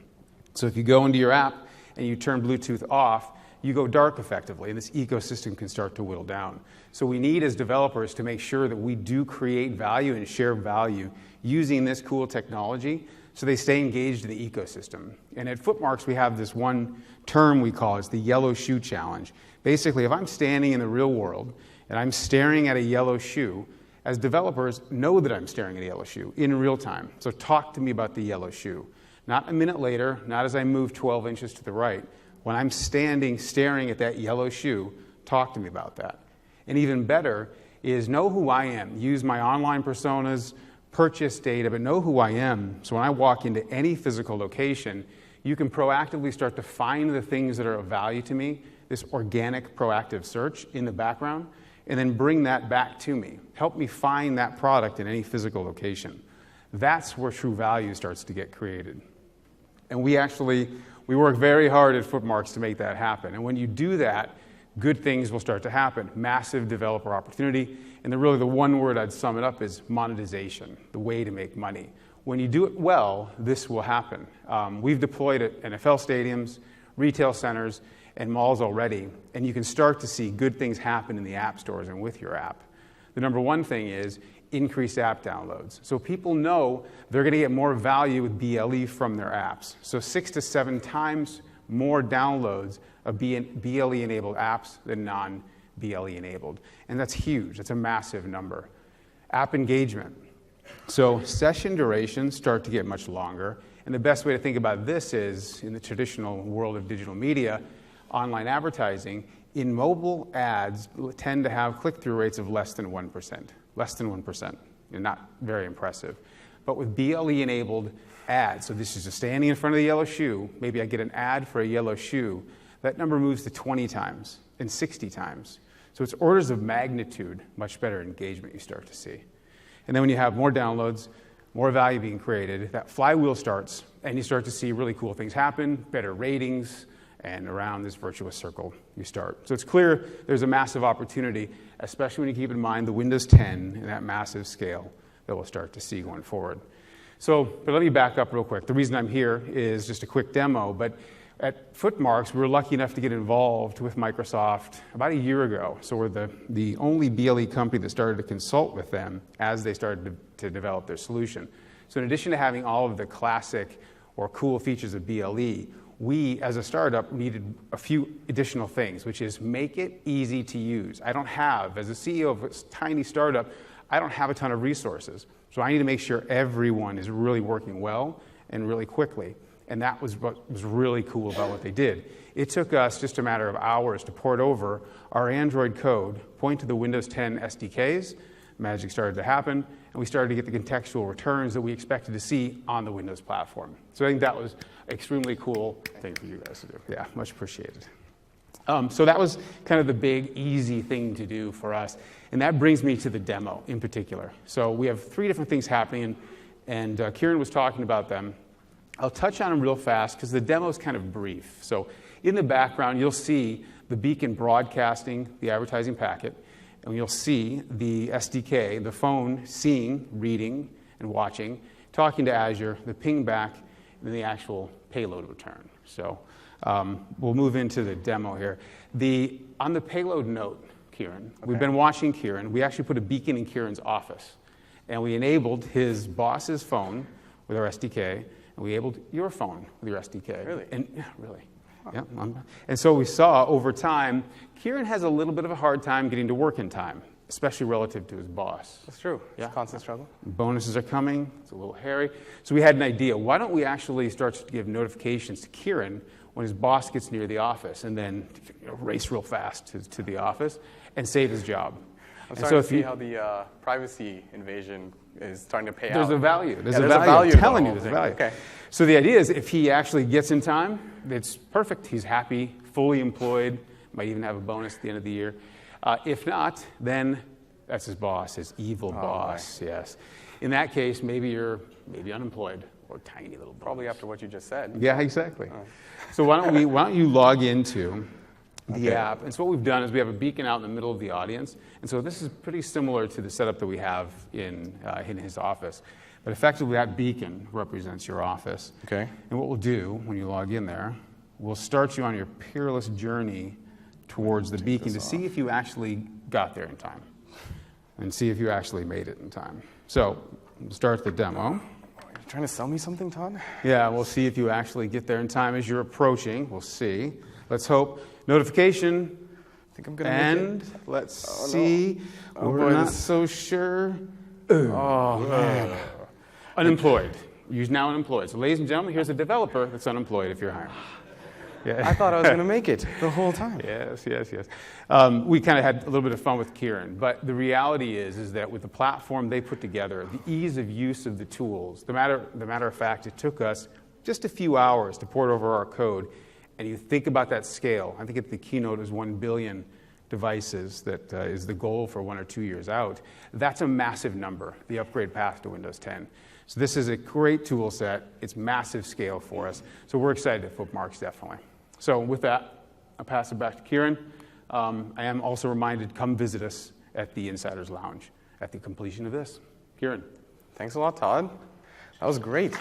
So if you go into your app and you turn Bluetooth off, you go dark effectively, and this ecosystem can start to whittle down. So we need, as developers, to make sure that we do create value and share value using this cool technology so they stay engaged in the ecosystem. And at FOOTMARKS, we have this one term we call the yellow shoe challenge. Basically, if I'm standing in the real world and I'm staring at a yellow shoe, as developers, know that I'm staring at a yellow shoe in real time. So talk to me about the yellow shoe. Not a minute later, not as I move 12 inches to the right. When I'm standing, staring at that yellow shoe, talk to me about that. And even better is know who I am. Use my online personas, purchase data, but know who I am. So when I walk into any physical location, you can proactively start to find the things that are of value to me, this organic proactive search in the background, and then bring that back to me. Help me find that product in any physical location. That's where true value starts to get created. And we work very hard at FOOTMARKS to make that happen. And when you do that, good things will start to happen. Massive developer opportunity. And the one word I'd sum it up is monetization, the way to make money. When you do it well, this will happen. We've deployed at NFL stadiums, retail centers, and malls already, and you can start to see good things happen in the app stores and with your app. The number one thing is increased app downloads. So people know they're going to get more value with BLE from their apps. So 6 to 7 times more downloads of BLE-enabled apps than non-BLE-enabled. And that's huge. That's a massive number. App engagement. So session durations start to get much longer. And the best way to think about this is, in the traditional world of digital media, online advertising, in mobile ads tend to have click-through rates of less than 1%. Less than 1%. And not very impressive. But with BLE-enabled ads, so this is just standing in front of the yellow shoe, maybe I get an ad for a yellow shoe, that number moves to 20 times and 60 times. So it's orders of magnitude much better engagement you start to see. And then when you have more downloads, more value being created, that flywheel starts, and you start to see really cool things happen, better ratings, and around this virtuous circle you start. So it's clear there's a massive opportunity, especially when you keep in mind the Windows 10 and that massive scale that we'll start to see going forward. But let me back up real quick. The reason I'm here is just a quick demo, but at FOOTMARKS, we were lucky enough to get involved with Microsoft about a year ago. So we're the only BLE company that started to consult with them as they started to develop their solution. So in addition to having all of the classic or cool features of BLE, we, as a startup, needed a few additional things, which is make it easy to use. As a CEO of a tiny startup, I don't have a ton of resources. So I need to make sure everyone is really working well and really quickly. And that was what was really cool about what they did. It took us just a matter of hours to port over our Android code, point to the Windows 10 SDKs, magic started to happen, and we started to get the contextual returns that we expected to see on the Windows platform. So I think that was an extremely cool thing for you guys to do. Yeah, much appreciated. So that was kind of the big, easy thing to do for us. And that brings me to the demo in particular. So we have 3 different things happening, and Kieran was talking about them. I'll touch on them real fast because the demo is kind of brief. So in the background, you'll see the beacon broadcasting the advertising packet, and you'll see the SDK, the phone seeing, reading, and watching, talking to Azure, the ping back, and then the actual payload return. So we'll move into the demo here. On the payload note, Kieran, we've been watching Kieran. We actually put a beacon in Kieran's office, and we enabled his boss's phone with our SDK, and we enabled your phone with your SDK. Really? Yeah, really. Yeah, and so we saw over time, Kieran has a little bit of a hard time getting to work in time, especially relative to his boss. That's true. Yeah. It's a constant struggle. Bonuses are coming. It's a little hairy. So we had an idea. Why don't we actually start to give notifications to Kieran when his boss gets near the office, and then race real fast to the office and save his job. I'm starting to see how the privacy invasion is starting to pay out. There's a value. There's a value. I'm telling you, the there's a value. Okay. So the idea is if he actually gets in time, it's perfect. He's happy, fully employed, might even have a bonus at the end of the year. If not, then that's his boss, his evil boss. Right. Yes. In that case, maybe you're unemployed or tiny little bonus. Probably after what you just said. Yeah, exactly. So why don't you log into the app? And so what we've done is we have a beacon out in the middle of the audience. And so this is pretty similar to the setup that we have in his office. But effectively, that beacon represents your office. Okay. And what we'll do when you log in there, we'll start you on your peerless journey towards the beacon to see if you actually got there in time and see if you actually made it in time. So we'll start the demo. You're trying to sell me something, Todd? Yeah, we'll see if you actually get there in time as you're approaching. We'll see. Let's hope. Notification. I think I'm going to make it. Let's see. No. We're not so sure. Oh, man. Unemployed. You're now unemployed. So, ladies and gentlemen, here's a developer that's unemployed if you're hiring. Yeah. I thought I was going to make it the whole time. Yes. We kind of had a little bit of fun with Kieran, but the reality is that with the platform they put together, the ease of use of the tools, the matter of fact, it took us just a few hours to port over our code, and you think about that scale. I think at the keynote it was 1 billion devices that is the goal for 1 or 2 years out, that's a massive number, the upgrade path to Windows 10. So this is a great tool set. It's massive scale for us. So we're excited at FOOTMARKS, definitely. So with that, I'll pass it back to Kieran. I am also reminded, come visit us at the Insiders Lounge at the completion of this. Kieran. Thanks a lot, Todd. That was great.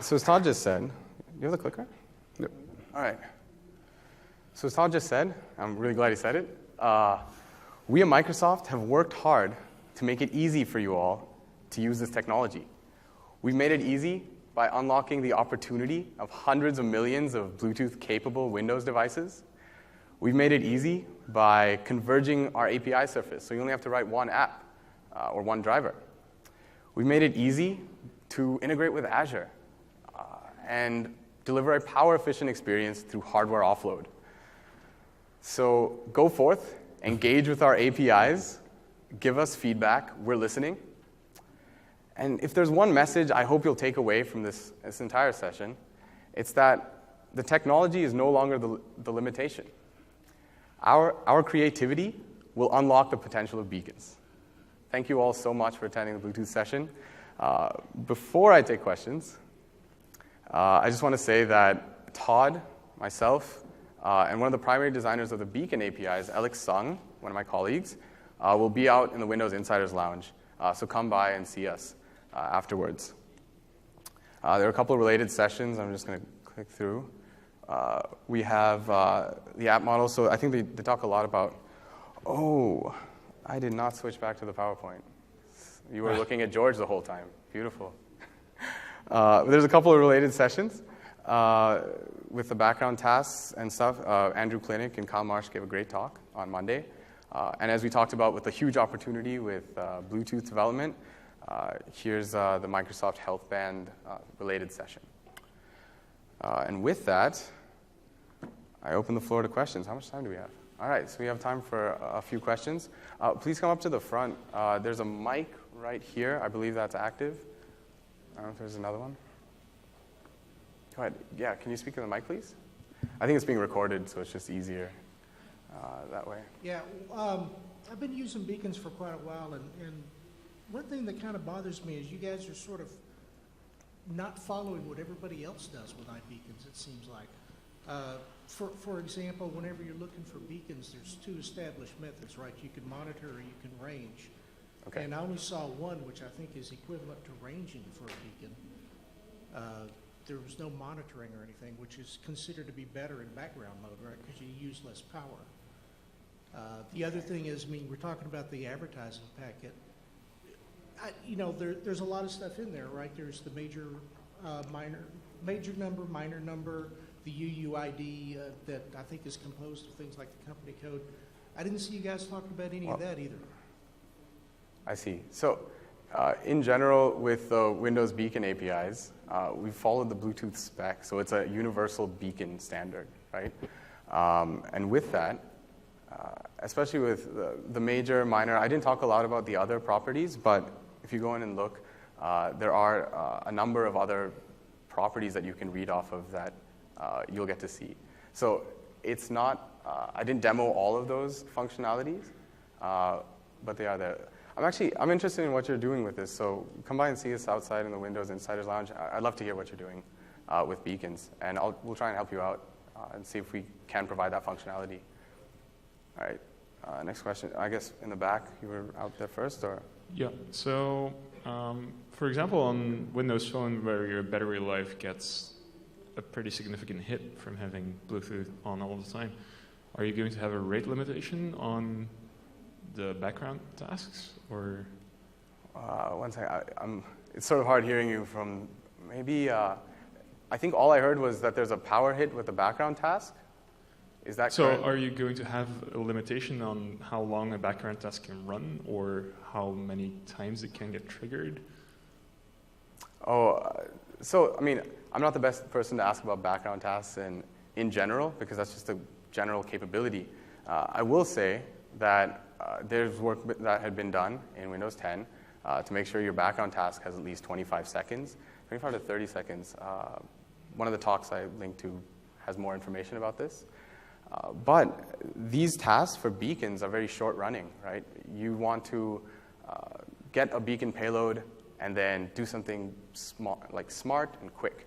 So as Todd just said, do you have the clicker? Yep. All right. So as Todd just said, I'm really glad he said it, we at Microsoft have worked hard to make it easy for you all to use this technology. We've made it easy by unlocking the opportunity of hundreds of millions of Bluetooth-capable Windows devices. We've made it easy by converging our API surface, so you only have to write one app or one driver. We've made it easy to integrate with Azure and deliver a power-efficient experience through hardware offload. So go forth, engage with our APIs, give us feedback. We're listening. And if there's one message I hope you'll take away from this entire session, it's that the technology is no longer the limitation. Our creativity will unlock the potential of beacons. Thank you all so much for attending the Bluetooth session. Before I take questions, I just want to say that Todd, myself, and one of the primary designers of the Beacon APIs, Alex Sung, one of my colleagues, will be out in the Windows Insiders Lounge. So come by and see us afterwards. There are a couple of related sessions I'm just going to click through. We have the app model. So I think they talk a lot about, oh, I did not switch back to the PowerPoint. You were looking at George the whole time. Beautiful. There's a couple of related sessions with the background tasks and stuff. Andrew Klinick and Kyle Marsh gave a great talk on Monday. And as we talked about with the huge opportunity with Bluetooth development, here's the Microsoft Health Band related session. And with that, I open the floor to questions. How much time do we have? All right, so we have time for a few questions. Please come up to the front. There's a mic right here. I believe that's active. I don't know if there's another one. Go ahead. Yeah, can you speak in the mic, please? I think it's being recorded, so it's just easier that way. Yeah, I've been using beacons for quite a while, and one thing that kind of bothers me is you guys are sort of not following what everybody else does with iBeacons, it seems like. For example, whenever you're looking for beacons, there's two established methods, right? You can monitor or you can range. Okay. And I only saw one, which I think is equivalent to ranging for a beacon. There was no monitoring or anything, which is considered to be better in background mode, right? Because you use less power. The other thing is, I mean, we're talking about the advertising packet. There's a lot of stuff in there, right? There's the major number, minor number, the UUID that I think is composed of things like the company code. I didn't see you guys talking about any of that either. I see. So in general, with the Windows Beacon APIs, we followed the Bluetooth spec. So it's a universal beacon standard, right? And with that, especially with the major, minor, I didn't talk a lot about the other properties, but if you go in and look, there are a number of other properties that you can read off of that you'll get to see. So it's not, I didn't demo all of those functionalities, but they are there. I'm interested in what you're doing with this, so come by and see us outside in the Windows Insiders Lounge. I'd love to hear what you're doing with beacons, and we'll try and help you out and see if we can provide that functionality. All right, next question. I guess in the back, you were out there first, or? Yeah, so for example, on Windows Phone, where your battery life gets a pretty significant hit from having Bluetooth on all the time, are you going to have a rate limitation on the background tasks, or? One second, it's sort of hard hearing you from maybe, I think all I heard was that there's a power hit with the background task. Is that so correct? Are you going to have a limitation on how long a background task can run, or how many times it can get triggered? So, I mean, I'm not the best person to ask about background tasks in general, because that's just a general capability. I will say that there's work that had been done in Windows 10 to make sure your background task has at least 25 seconds, 25 to 30 seconds. One of the talks I linked to has more information about this. But these tasks for beacons are very short running, right? You want to get a beacon payload and then do something smart and quick.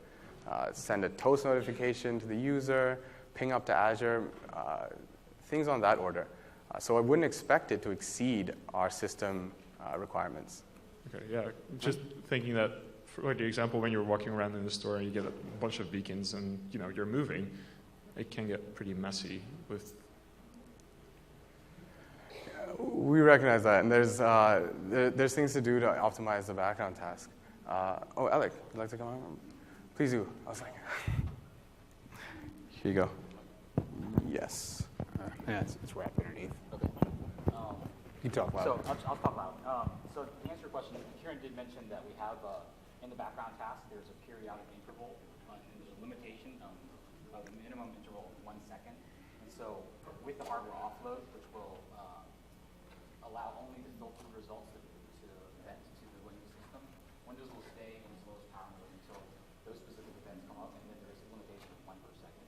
Send a toast notification to the user, ping up to Azure, things on that order. So I wouldn't expect it to exceed our system requirements. Okay, yeah, just thinking that, for the example, when you're walking around in the store and you get a bunch of beacons and you're moving, it can get pretty messy with. We recognize that, and there's things to do to optimize the background task. Alec, would you like to come on? Please do. I was like, here you go. Yes. Yeah, it's wrapped underneath. Okay. You talk loud. So I'll talk loud. So to answer your question, Kieran did mention that we have in the background task there's a periodic interval and there's a limitation of the minimum interval of 1 second. And so with the hardware offload, which will allow only the filtered results to vent to the Windows system, Windows will stay in its lowest power mode until those specific events come up, and then there is a limitation of 1 per second.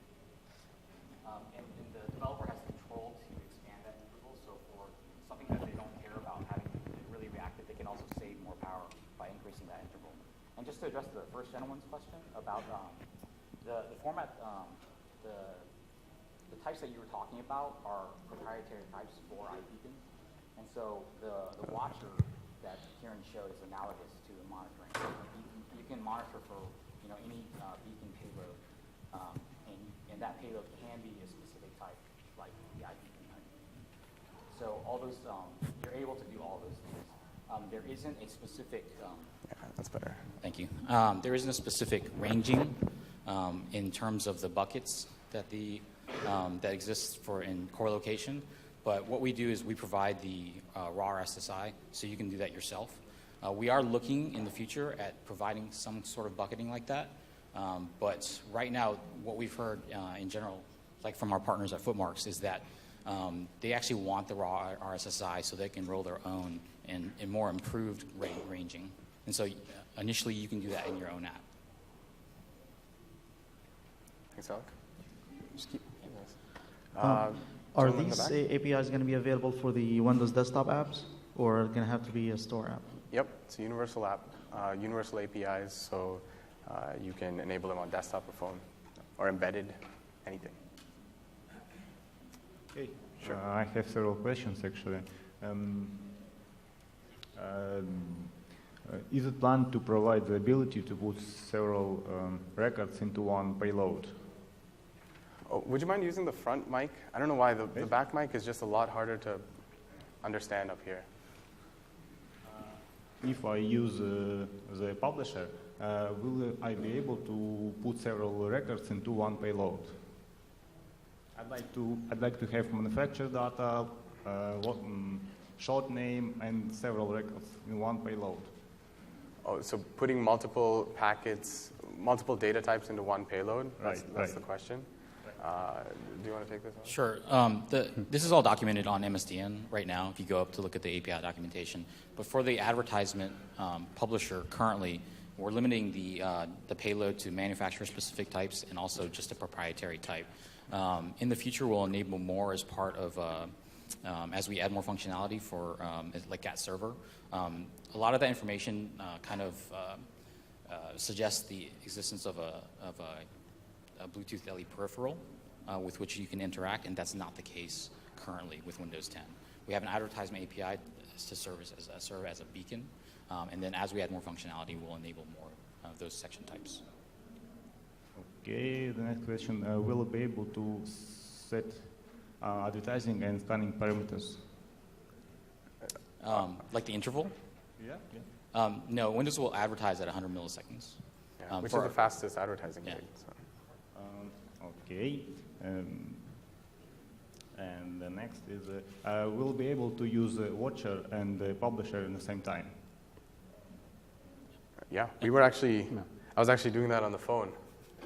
And the developer has control to expand that interval. So for something that they don't care about having really reactive, they can also save more power by increasing that interval. And just to address the first gentleman's question about the format, the types that you were talking about are proprietary types for iBeacons. And so the watcher that Kieran showed is analogous to the monitoring. So you can monitor for any beacon payload, and that payload can be a specific type, like the iBeacon type. So all those, you're able to do all those things. There isn't a specific. Yeah, that's better. Thank you. There isn't a specific ranging in terms of the buckets that that exists in core location. But what we do is we provide the raw SSI, so you can do that yourself. We are looking in the future at providing some sort of bucketing like that. But right now, what we've heard in general, like from our partners at FOOTMARKS, is that they actually want the raw RSSI so they can roll their own and more improved ranging. And so initially, you can do that in your own app. Thanks, Alec. Just keep. Are these APIs going to be available for the Windows desktop apps, or are they going to have to be a store app? Yep, it's a universal app, universal APIs, so you can enable them on desktop or phone, or embedded, anything. Okay, sure. I have several questions actually. Is it planned to provide the ability to put several records into one payload? Oh, would you mind using the front mic? I don't know why. The back mic is just a lot harder to understand up here. If I use the publisher, will I be able to put several records into one payload? I'd like to have manufacturer data, short name, and several records in one payload. Oh, so putting multiple packets, multiple data types into one payload? That's the question. Do you want to take this on? Sure. This is all documented on MSDN right now, if you go up to look at the API documentation. But for the advertisement publisher currently, we're limiting the payload to manufacturer-specific types and also just a proprietary type. In the future, we'll enable more as part of, as we add more functionality for like GAT server. A lot of that information kind of suggests the existence of a Bluetooth LE peripheral with which you can interact, and that's not the case currently with Windows 10. We have an advertisement API to serve as a beacon, and then as we add more functionality, we'll enable more of those section types. Okay, the next question, will it be able to set advertising and scanning parameters? Like the interval? Yeah. No, Windows will advertise at 100 milliseconds. Yeah, which is the fastest advertising rate. So. Okay. And the next is, we'll be able to use the watcher and the publisher at the same time. Yeah, we were actually, I was actually doing that on the phone.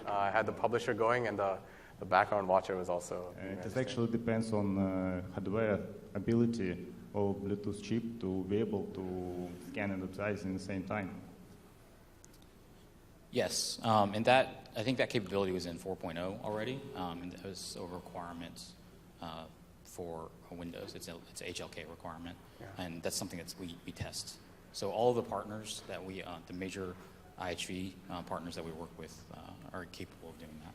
I had the publisher going and the background watcher was also. It actually depends on hardware ability of Bluetooth chip to be able to scan and advertise in the same time. Yes, and that I think that capability was in 4.0 already, and that was a requirement for Windows. It's a HLK requirement, and that's something that we test. So all of the partners that the major IHV partners that we work with are capable of doing that.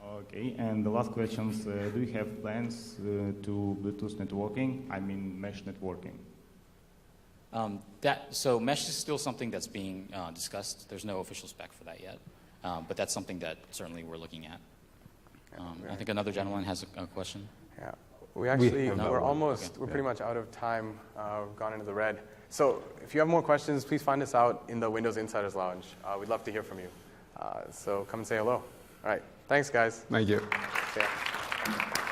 Okay, and the last questions, do you have plans to Bluetooth networking? I mean mesh networking. So mesh is still something that's being discussed. There's no official spec for that yet, but that's something that certainly we're looking at. I think another gentleman has a question. Yeah, we're pretty much out of time. We've gone into the red. So if you have more questions, please find us out in the Windows Insiders Lounge. We'd love to hear from you. So come and say hello. All right, thanks guys. Thank you. Yeah.